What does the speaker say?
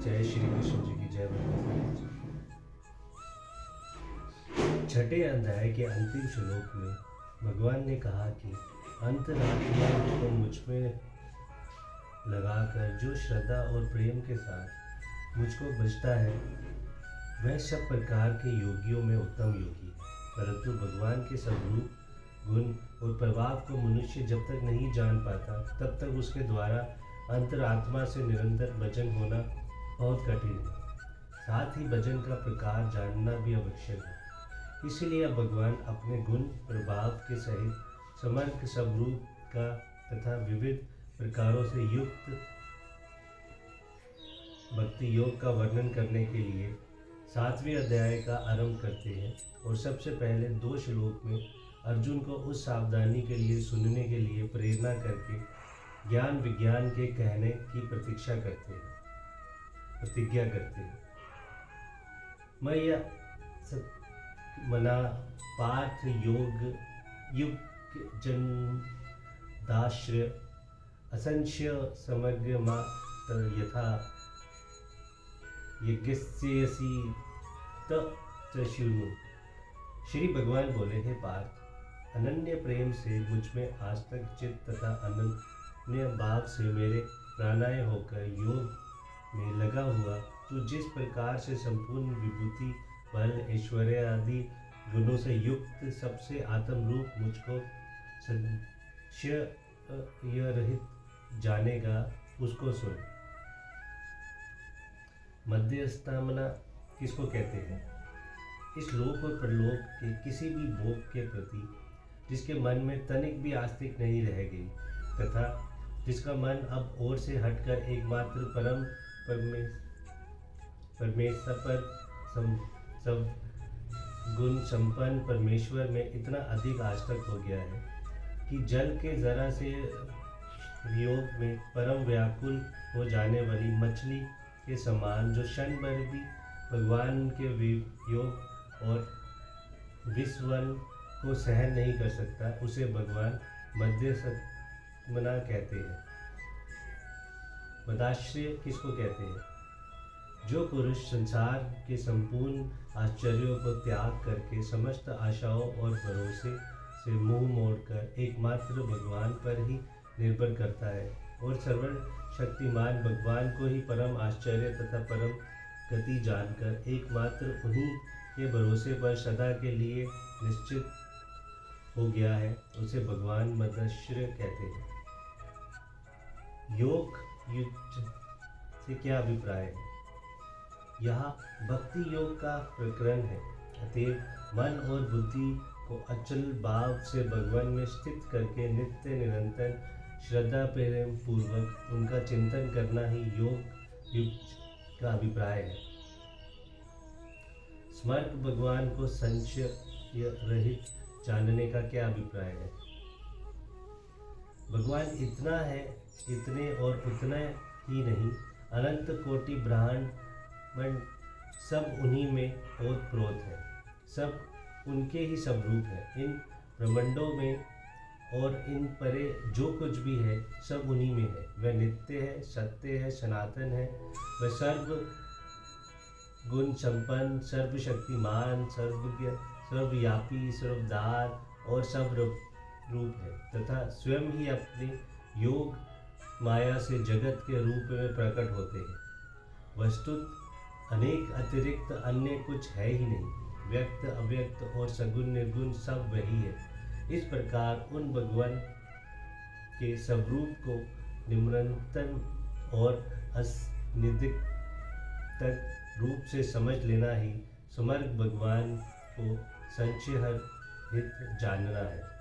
जय श्री कृष्ण जी की जय भगवान जी। छठे अध्याय के अंतिम श्लोक में भगवान ने कहा कि अंतरात्मा को मुझ में लगाकर जो श्रद्धा और प्रेम के साथ मुझको बचता है वह सब प्रकार के योगियों में उत्तम योगी है। परंतु भगवान के स्वरूप, गुण और प्रभाव को मनुष्य जब तक नहीं जान पाता तब तक उसके द्वारा अंतरात्मा से निरंतर भजन होना बहुत कठिन है। साथ ही भजन का प्रकार जानना भी आवश्यक है। इसलिए भगवान अपने गुण प्रभाव के सहित समर्थ स्वरूप का तथा विविध प्रकारों से युक्त भक्ति योग का वर्णन करने के लिए 7वें अध्याय का आरंभ करते हैं और सबसे पहले 2 श्लोक में अर्जुन को उस सावधानी के लिए सुनने के लिए प्रेरणा करके ज्ञान विज्ञान के कहने की प्रतिज्ञा करते हैं। मैं यह मना पार्थ योग युग जन दाश्र असंख्य समग्र यथा यज्ञस्यसि तशृणु। श्री भगवान बोले, हे पार्थ, अनन्य प्रेम से मुझ में आज तक चित्त तथा अनन्य भाव से मेरे प्राणाय होकर योग में लगा हुआ तू जिस प्रकार से संपूर्ण विभूति बल ऐश्वर्य आदि गुणों से युक्त सबसे आत्म रूप मुझको संशय रहित जानेगा उसको सुन। मध्यस्थामना किसको कहते हैं? इस लोक और परलोक के किसी भी भोग के प्रति जिसके मन में तनिक भी आस्तिक नहीं रह गई तथा जिसका मन अब और से हटकर एकमात्र परम परमेश्वर पर सब गुण संपन्न परमेश्वर में इतना अधिक आस्तिक हो गया है कि जल के जरा से वियोग में परम व्याकुल हो जाने वाली मछली के समान जो क्षण भर भी भगवान के वियोग और विस्वन को सहन नहीं कर सकता उसे भगवान मध्यस्थमना कहते हैं। मदाश्रय किसको कहते हैं? जो पुरुष संसार के संपूर्ण आश्चर्यों को त्याग करके समस्त आशाओं और भरोसे से मुंह मोड़कर एकमात्र भगवान पर ही निर्भर करता है और सर्वशक्तिमान भगवान को ही परम आश्चर्य तथा परम गति जानकर एकमात्र उन्हीं के भरोसे पर सदा के लिए निश्चित हो गया है उसे भगवान मदाश्रय कहते हैं। योग युक्त से क्या अभिप्राय है? यह भक्ति योग का प्रकरण है। अतएव मन और बुद्धि को अचल भाव से भगवान में स्थित करके नित्य निरंतर श्रद्धा प्रेम पूर्वक उनका चिंतन करना ही योग युक्त का अभिप्राय है। स्मर्त भगवान को संशय रहित जानने का क्या अभिप्राय है? भगवान इतना है, इतने और उतना ही नहीं, अनंत कोटि ब्रह्मांड सब उन्हीं में ओतप्रोत है, सब उनके ही स्वरूप है। इन ब्रह्मांडों में और इन परे जो कुछ भी है सब उन्हीं में है। वह नित्य है, सत्य है, सनातन है। वह सर्व गुण संपन्न, सर्वशक्तिमान, सर्वज्ञ, सर्वव्यापी, सर्वदार और सर्वरूप है तथा स्वयं ही अपने योग माया से जगत के रूप में प्रकट होते हैं। वस्तुत अनेक अतिरिक्त अन्य कुछ है ही नहीं। व्यक्त अव्यक्त और सगुण निर्गुण सब वही है। इस प्रकार उन भगवान के स्वरूप को निरंतर और अनिर्दिष्ट रूप से समझ लेना ही समर्थ भगवान को संशय रहित जानना है।